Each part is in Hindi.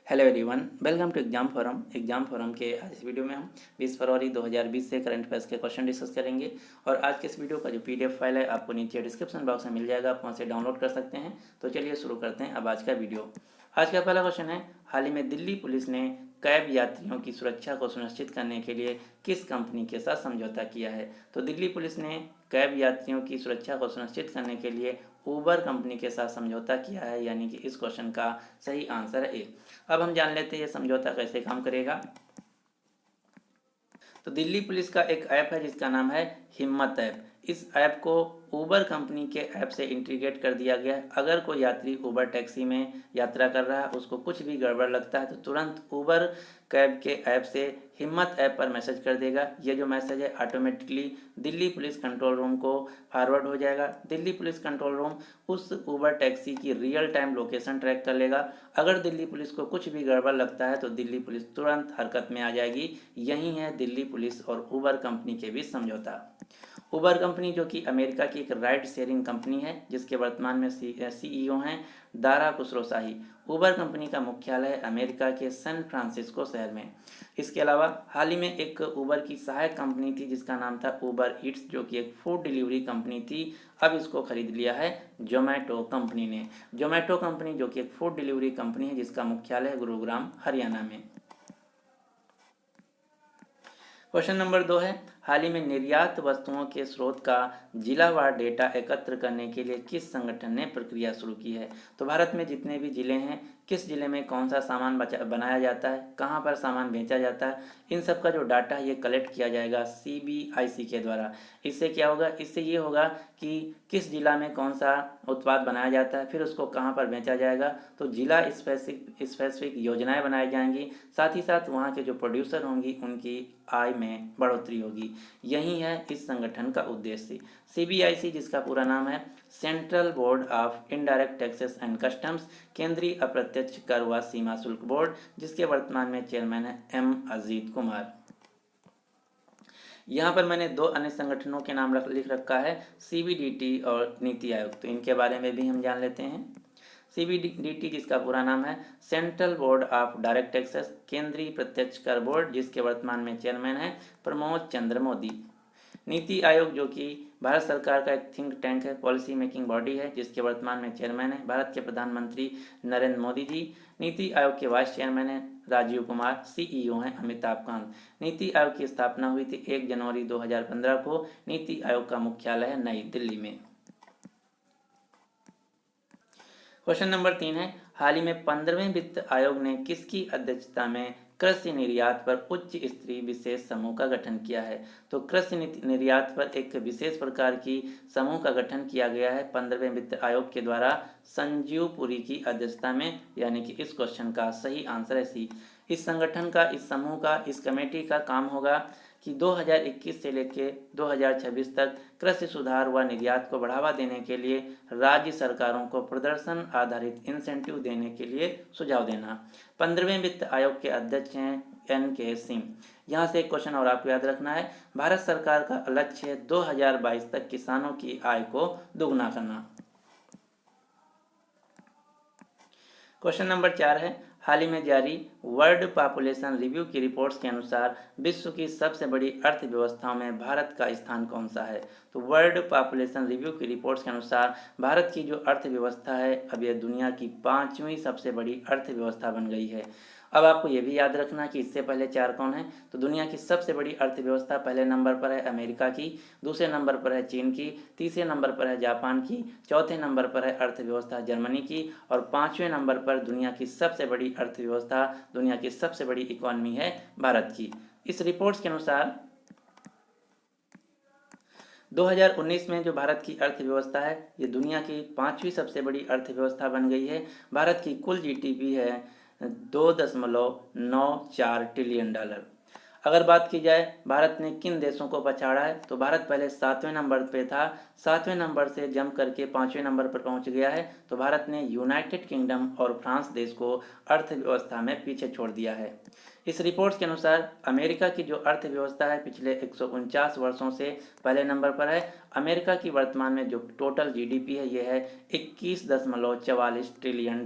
Hello everyone, welcome to exam forum के आज इस वीडियो में हम 20 फरवरी 2020 से करंट अफेयर्स के क्वेश्चन डिस्कस करेंगे। और आज के इस वीडियो का जो पीडीएफ फाइल है आपको नीचे डिस्क्रिप्शन बॉक्स में मिल जाएगा, आप वहाँ से डाउनलोड कर सकते हैं। तो चलिए शुरू करते हैं अब आज का वीडियो। आज का पहला क्वेश्चन है, हाल ही में दिल्ली पुलिस ने कैब यात्रियों की सुरक्षा को सुनिश्चित करने के लिए किस कंपनी के साथ समझौता किया है। तो दिल्ली पुलिस ने कैब यात्रियों की सुरक्षा को सुनिश्चित करने के लिए उबर कंपनी के साथ समझौता किया है, यानी कि इस क्वेश्चन का सही आंसर है ए। अब हम जान लेते हैं ये समझौता कैसे काम करेगा। तो दिल्ली पुलिस का एक ऐप है जिसका नाम है हिम्मत ऐप। इस ऐप को उबर कंपनी के ऐप से इंटीग्रेट कर दिया गया है। अगर कोई यात्री उबर टैक्सी में यात्रा कर रहा है, उसको कुछ भी गड़बड़ लगता है तो तुरंत उबर कैब के ऐप से हिम्मत ऐप पर मैसेज कर देगा। ये जो मैसेज है automatically Delhi police control room को फॉरवर्ड हो जाएगा। दिल्ली पुलिस कंट्रोल रूम उस उबर टैक्सी की रियल टाइम लोकेशन ट्रैक कर लेगा। अगर दिल्ली पुलिस को कुछ भी गड़बड़ लगता है तो दिल्ली पुलिस तुरंत हरकत में आ जाएगी। यही है दिल्ली पुलिस और उबर कंपनी के बीच समझौता। उबर कंपनी जो कि अमेरिका की एक राइड शेयरिंग कंपनी है, जिसके वर्तमान में सीईओ हैं दारा खुसरोशाही। उबर कंपनी का मुख्यालय अमेरिका के सैन फ्रांसिस्को शहर में। इसके अलावा हाल ही में एक उबर की सहायक कंपनी थी जिसका नाम था उबर ईट्स, जो कि एक फूड डिलीवरी कंपनी थी। अब इसको खरीद लिया है जोमेटो कंपनी ने। जोमेटो कंपनी जो कि एक फूड डिलीवरी कंपनी है जिसका मुख्यालय है गुरुग्राम हरियाणा में। क्वेश्चन नंबर 2 है, हाल ही में निर्यात वस्तुओं के स्रोत का जिलावार डेटा एकत्र करने के लिए किस संगठन ने प्रक्रिया शुरू की है। तो भारत में जितने भी जिले हैं, किस जिले में कौन सा सामान बनाया जाता है, कहाँ पर सामान बेचा जाता है, इन सब का जो डाटा है ये कलेक्ट किया जाएगा सीबीआईसी के द्वारा। इससे क्या होगा, इससे ये होगा कि किस जिला में कौन सा उत्पाद बनाया जाता है, फिर उसको कहाँ पर बेचा जाएगा। तो जिला स्पेसिफिक योजनाएं बनाई जाएंगी। साथ ही साथ वहाँ के जो प्रोड्यूसर होंगी उनकी आय में बढ़ोतरी होगी। यही है इस संगठन का उद्देश्य। सीबीआईसी जिसका पूरा नाम है central board of indirect taxes and customs, केंद्रीय अप्रत्यक्ष कर व सीमा शुल्क बोर्ड, जिसके वर्तमान में चेयरमैन है एम अजीत कुमार। यहाँ पर मैंने दो अन्य संगठनों के नाम लिख रखा है, सीबीडीटी और नीति आयोग। तो इनके बारे में भी हम जान लेते हैं। सीबीडीटी जिसका पूरा नाम है central board of direct taxes, केंद्रीय प्रत्यक्ष कर बोर्ड, जिसके वर्तमान में चेयरमैन है प्रमोद चंद्र मोदी। नीति आयोग जो कि भारत सरकार का एक थिंक टैंक है, पॉलिसी मेकिंग बॉडी है, जिसके वर्तमान में चेयरमैन है भारत के प्रधानमंत्री नरेंद्र मोदी जी। नीति आयोग के वाइस चेयरमैन है राजीव कुमार, सीईओ हैं अमिताभ कांत। नीति आयोग की स्थापना हुई थी 1 जनवरी 2015 को। नीति आयोग का मुख्यालय है नई दिल्ली में। क्वेश्चन नंबर 3 है, हाल ही में 15वें वित्त आयोग ने किसकी अध्यक्षता में कृषि निर्यात पर उच्च स्तरीय विशेष समूह का गठन किया है। तो कृषि निर्यात पर एक विशेष प्रकार की समूह का गठन किया गया है 15वें वित्त आयोग के द्वारा संजीव पुरी की अध्यक्षता में, यानी कि इस क्वेश्चन का सही आंसर है सी। इस संगठन का, इस समूह का, इस कमेटी का काम होगा कि 2021 से लेकर 2026 तक कृषि सुधार व निर्यात को बढ़ावा देने के लिए राज्य सरकारों को प्रदर्शन आधारित इंसेंटिव देने के लिए सुझाव देना। 15वें वित्त आयोग के अध्यक्ष हैं NK सिंह। यहाँ से एक क्वेश्चन और आपको याद रखना है, भारत सरकार का लक्ष्य है 2022 तक किसानों की आय को दोगुना करना। क्वेश्चन नंबर 4 है, हाल ही में जारी वर्ल्ड पॉपुलेशन रिव्यू की रिपोर्ट्स के अनुसार विश्व की सबसे बड़ी अर्थव्यवस्थाओं में भारत का स्थान कौन सा है। तो वर्ल्ड पॉपुलेशन रिव्यू की रिपोर्ट्स के अनुसार भारत की जो अर्थव्यवस्था है अब यह दुनिया की 5वीं सबसे बड़ी अर्थव्यवस्था बन गई है। अब आपको ये भी याद रखना कि इससे पहले 4 कौन है। तो दुनिया की सबसे बड़ी अर्थव्यवस्था पहले नंबर पर है अमेरिका की, दूसरे नंबर पर है चीन की, तीसरे नंबर पर है जापान की, चौथे नंबर पर है अर्थव्यवस्था जर्मनी की, और 5वें नंबर पर दुनिया की सबसे बड़ी अर्थव्यवस्था, दुनिया की सबसे बड़ी इकॉनमी है भारत की। इस रिपोर्ट्स के अनुसार 2019 में जो भारत की अर्थव्यवस्था है ये दुनिया की 5वीं सबसे बड़ी अर्थव्यवस्था बन गई है। भारत की कुल जीडीपी है $2.94 ट्रिलियन। अगर बात की जाए भारत ने किन देशों को पछाड़ा है, तो भारत पहले 7वें नंबर पे था, 7वें नंबर से जंप करके 5वें नंबर पर पहुंच गया है। तो भारत ने यूनाइटेड किंगडम और फ्रांस देश को अर्थव्यवस्था में पीछे छोड़ दिया है। इस रिपोर्ट के अनुसार अमेरिका की जो अर्थव्यवस्था है पिछले 149 वर्षों से पहले नंबर पर है। अमेरिका की वर्तमान में जो टोटल जीडीपी है ये है $21.44 ट्रिलियन।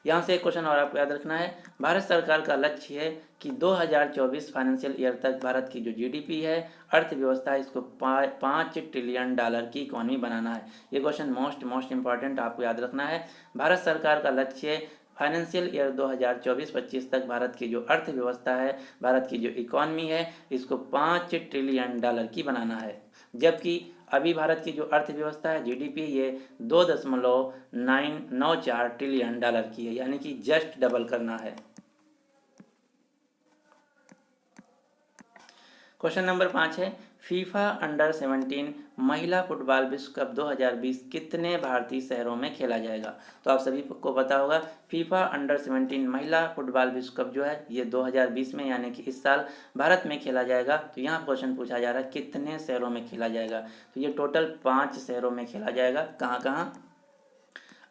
यहाँ से एक क्वेश्चन और आपको याद रखना है। भारत सरकार का लक्ष्य है कि 2024 फाइनेंशियल ईयर तक भारत की जो जीडीपी है, अर्थव्यवस्था है, इसको 5 ट्रिलियन डॉलर की इकोनॉमी बनाना है। ये क्वेश्चन मोस्ट इंपॉर्टेंट आपको याद रखना है। भारत सरकार का लक्ष्य है फाइनेंशियल ईयर 2024-25 तक भारत की जो अर्थव्यवस्था है, भारत की जो इकोनॉमी है, इसको 5 ट्रिलियन डॉलर की बनाना है। जबकि अभी भारत की जो अर्थव्यवस्था है, जीडीपी, ये 2.994 ट्रिलियन डॉलर की है, यानी कि जस्ट डबल करना है। क्वेश्चन नंबर 5 है, फीफा अंडर 17 महिला फुटबॉल विश्व कप 2020 कितने भारतीय शहरों में खेला जाएगा? तो आप सभी को पता होगा, फीफा अंडर 17 महिला फुटबॉल विश्व कप जो है ये 2020 में यानी कि इस साल भारत में खेला जाएगा। तो यहाँ क्वेश्चन पूछा जा रहा है कितने शहरों में खेला जाएगा। तो ये टोटल 5 शहरों में खेला जाएगा। कहाँ कहाँ?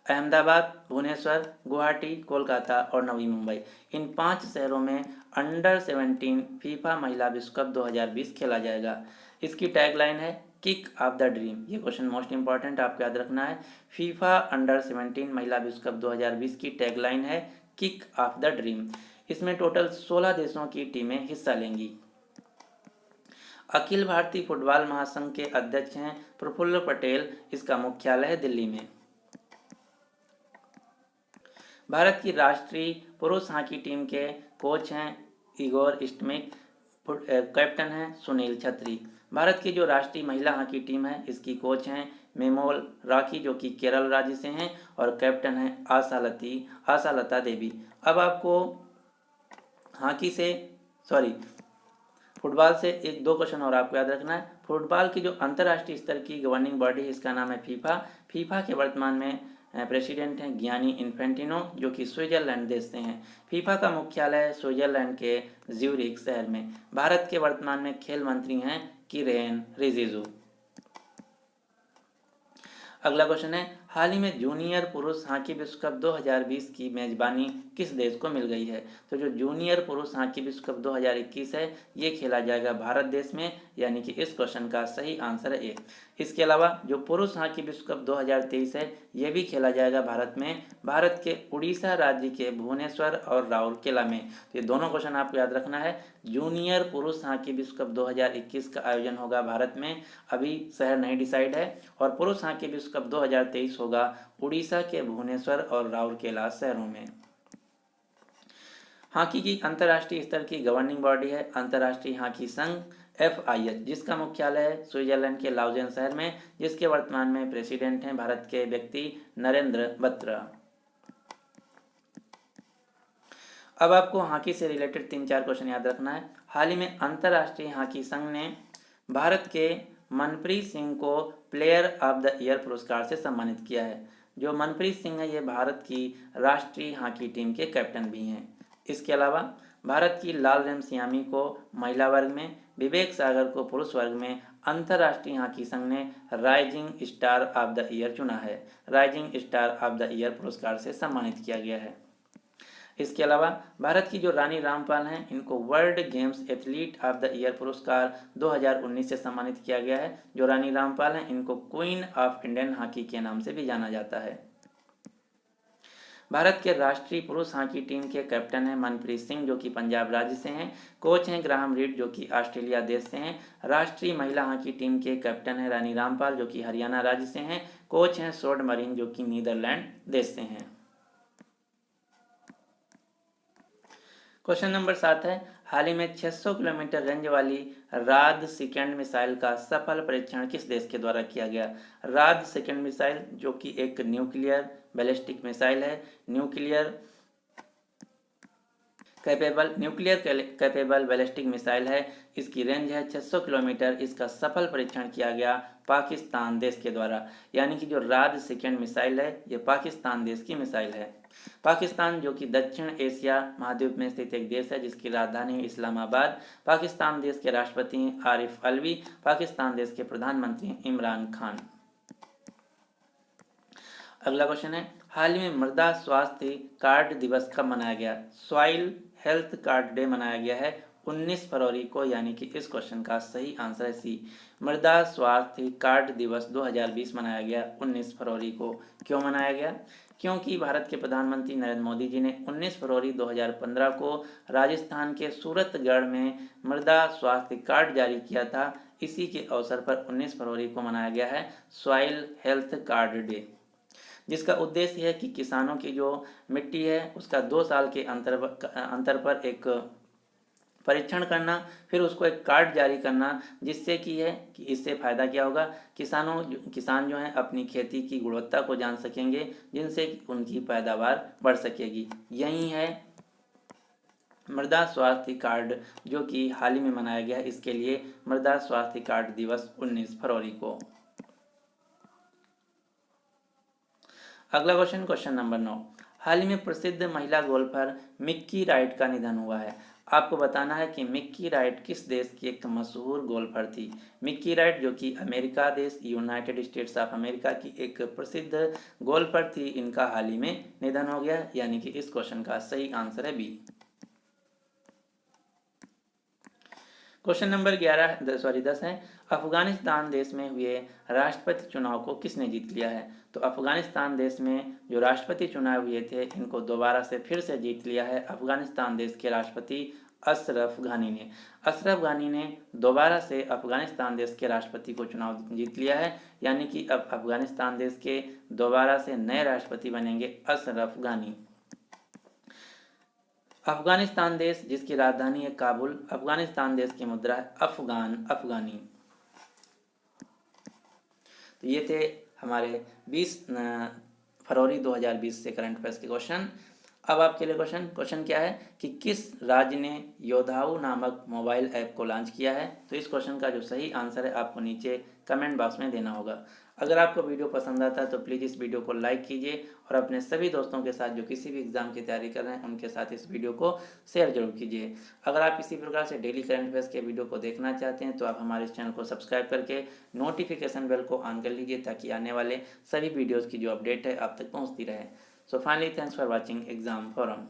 अहमदाबाद, भुवनेश्वर, गुवाहाटी, कोलकाता और नवी मुंबई। इन 5 शहरों में अंडर 17 फीफा महिला विश्व कप 2020 खेला जाएगा। इसकी टैगलाइन है किक ऑफ द ड्रीम। ये क्वेश्चन मोस्ट इंपॉर्टेंट आपको याद रखना है। फीफा अंडर 17 महिला विश्व कप 2020 की टैगलाइन है किक ऑफ द ड्रीम। इसमें टोटल 16 देशों की टीमें हिस्सा लेंगी। अखिल भारतीय फुटबॉल महासंघ के अध्यक्ष हैं प्रफुल्ल पटेल। इसका मुख्यालय है दिल्ली में। भारत की राष्ट्रीय पुरुष हॉकी टीम के कोच हैं इगोर स्टिमिक। कैप्टन हैं सुनील छेत्री। भारत की जो राष्ट्रीय महिला हॉकी टीम है, इसकी कोच हैं मेमोल राखी, जो कि केरल राज्य से हैं, और कैप्टन हैं आशालता देवी। अब आपको फुटबॉल से एक दो क्वेश्चन और आपको याद रखना है। फुटबॉल की जो अंतर्राष्ट्रीय स्तर की गवर्निंग बॉडी है, इसका नाम है फीफा। फीफा के वर्तमान में प्रेसिडेंट हैं गियानी इन्फेंटिनो, जो कि स्विट्जरलैंड देश से हैं। फीफा का मुख्यालय स्विट्जरलैंड के ज्यूरिख शहर में। भारत के वर्तमान में खेल मंत्री हैं किरेन रिजिजू। अगला क्वेश्चन है, हाल ही में जूनियर पुरुष हॉकी विश्व कप 2020 की मेजबानी किस देश को मिल गई है? तो जो जूनियर पुरुष हॉकी विश्व कप 2021 है, ये खेला जाएगा भारत देश में, यानी कि इस क्वेश्चन का सही आंसर है ए। इसके अलावा जो पुरुष हॉकी विश्व कप 2023 है, ये भी खेला जाएगा भारत में, भारत के उड़ीसा राज्य के भुवनेश्वर और राउरकेला में। तो ये दोनों क्वेश्चन आपको याद रखना है। जूनियर पुरुष हॉकी विश्व कप 2021 का आयोजन होगा भारत में, अभी शहर नहीं डिसाइड है। और पुरुष हॉकी विश्व कप 2023 होगा उड़ीसा के भुवनेश्वर और राउरकेला शहरों में। हॉकी की अंतर्राष्ट्रीय स्तर की गवर्निंग बॉडी है अंतर्राष्ट्रीय हॉकी संघ FIH, जिसका मुख्यालय है स्विट्जरलैंड के लाउजेन शहर में, जिसके वर्तमान में प्रेसिडेंट हैं भारत के व्यक्ति नरेंद्र बत्रा। अब आपको हॉकी से रिलेटेड 3-4 क्वेश्चन याद रखना है। हाल ही में अंतर्राष्ट्रीय हॉकी संघ ने भारत के मनप्रीत सिंह को प्लेयर ऑफ द ईयर पुरस्कार से सम्मानित किया है। जो मनप्रीत सिंह है, ये भारत की राष्ट्रीय हॉकी टीम के कैप्टन भी हैं। इसके अलावा भारत की लाल रेमसियामी को महिला वर्ग में, विवेक सागर को पुरुष वर्ग में अंतर्राष्ट्रीय हॉकी संघ ने rising star of the year चुना है। Rising star of the year पुरस्कार से सम्मानित किया गया है। इसके अलावा भारत की जो रानी रामपाल हैं, इनको world games athlete of the year पुरस्कार 2019 से सम्मानित किया गया है। जो रानी रामपाल हैं, इनको क्वीन ऑफ इंडियन हॉकी के नाम से भी जाना जाता है। भारत के राष्ट्रीय पुरुष हॉकी टीम के कैप्टन हैं मनप्रीत सिंह, जो कि पंजाब राज्य से हैं। कोच हैं ग्राहम रीड, जो कि ऑस्ट्रेलिया देश से हैं। राष्ट्रीय महिला हॉकी टीम के कैप्टन हैं रानी रामपाल, जो कि हरियाणा राज्य से हैं। कोच हैं सोड मरीन, जो कि नीदरलैंड देश से हैं। क्वेश्चन नंबर 7 है, हाल ही में 600 किलोमीटर रेंज वाली राद सेकेंड मिसाइल का सफल परीक्षण किस देश के द्वारा किया गया? राद सेकेंड मिसाइल, जो कि एक न्यूक्लियर बैलिस्टिक मिसाइल है, न्यूक्लियर कैपेबल बैलिस्टिक मिसाइल है। इसकी रेंज है 600 किलोमीटर। इसका सफल परीक्षण किया गया पाकिस्तान देश के द्वारा, यानी कि जो राद सेकेंड मिसाइल है, ये पाकिस्तान देश की मिसाइल है। पाकिस्तान, जो कि दक्षिण एशिया महाद्वीप में स्थित एक देश है, जिसकी राजधानी इस्लामाबाद। पाकिस्तान देश के राष्ट्रपति आरिफ अलवी, पाकिस्तान देश के प्रधानमंत्री इमरान खान। अगला क्वेश्चन है, हाल ही में मृदा स्वास्थ्य कार्ड दिवस कब मनाया गया? सॉइल हेल्थ कार्ड डे मनाया गया है 19 फरवरी को, यानी कि इस क्वेश्चन का सही आंसर है सी। मृदा स्वास्थ्य कार्ड दिवस 2020 मनाया गया 19 फरवरी को। क्यों मनाया गया? क्योंकि भारत के प्रधानमंत्री नरेंद्र मोदी जी ने 19 फरवरी 2015 को राजस्थान के सूरतगढ़ में मृदा स्वास्थ्य कार्ड जारी किया था। इसी के अवसर पर 19 फरवरी को मनाया गया है सॉइल हेल्थ कार्ड डे, जिसका उद्देश्य है कि किसानों की जो मिट्टी है उसका 2 साल के अंतर पर एक परीक्षण करना, फिर उसको एक कार्ड जारी करना, जिससे कि इससे फ़ायदा क्या होगा, किसान जो हैं अपनी खेती की गुणवत्ता को जान सकेंगे, जिनसे उनकी पैदावार बढ़ सकेगी। यही है मृदा स्वास्थ्य कार्ड, जो कि हाल ही में मनाया गया है। इसके लिए मृदा स्वास्थ्य कार्ड दिवस 19 फरवरी को। अगला क्वेश्चन नंबर 9। हाल ही में प्रसिद्ध महिला गोल्फर मिक्की राइट का निधन हुआ है। आपको बताना है कि मिक्की राइट किस देश की एक मशहूर गोल्फर थी। मिक्की राइट जो कि अमेरिका देश यूनाइटेड स्टेट्स ऑफ अमेरिका की एक प्रसिद्ध गोल्फर थी, इनका हाल ही में निधन हो गया, यानी कि इस क्वेश्चन का सही आंसर है बी। क्वेश्चन नंबर 10 है, अफगानिस्तान देश में हुए राष्ट्रपति चुनाव को किसने जीत लिया है। तो अफगानिस्तान देश में जो राष्ट्रपति चुनाव हुए थे, इनको दोबारा से फिर से जीत लिया है अफगानिस्तान देश के राष्ट्रपति अशरफ घनी ने। अशरफ घनी ने दोबारा से अफगानिस्तान देश के राष्ट्रपति को चुनाव जीत लिया है, यानी कि अब अफगानिस्तान देश के दोबारा से नए राष्ट्रपति बनेंगे अशरफ घनी। अफगानिस्तान देश जिसकी राजधानी है काबुल, अफगानिस्तान देश की मुद्रा है अफगानी। तो ये थे हमारे 20 फरवरी 2020 से करंट अफेयर्स के क्वेश्चन। अब आपके लिए क्वेश्चन क्या है कि किस राज्य ने योद्धाऊ नामक मोबाइल ऐप को लॉन्च किया है। तो इस क्वेश्चन का जो सही आंसर है आपको नीचे कमेंट बॉक्स में देना होगा। अगर आपको वीडियो पसंद आता है तो प्लीज़ इस वीडियो को लाइक कीजिए और अपने सभी दोस्तों के साथ जो किसी भी एग्जाम की तैयारी कर रहे हैं उनके साथ इस वीडियो को शेयर जरूर कीजिए। अगर आप इसी प्रकार से डेली करंट अफेयर्स के वीडियो को देखना चाहते हैं तो आप हमारे इस चैनल को सब्सक्राइब करके नोटिफिकेशन बेल को ऑन कर लीजिए, ताकि आने वाले सभी वीडियोज़ की जो अपडेट है आप तक पहुँचती रहे। So finally, thanks for watching Exam Forum.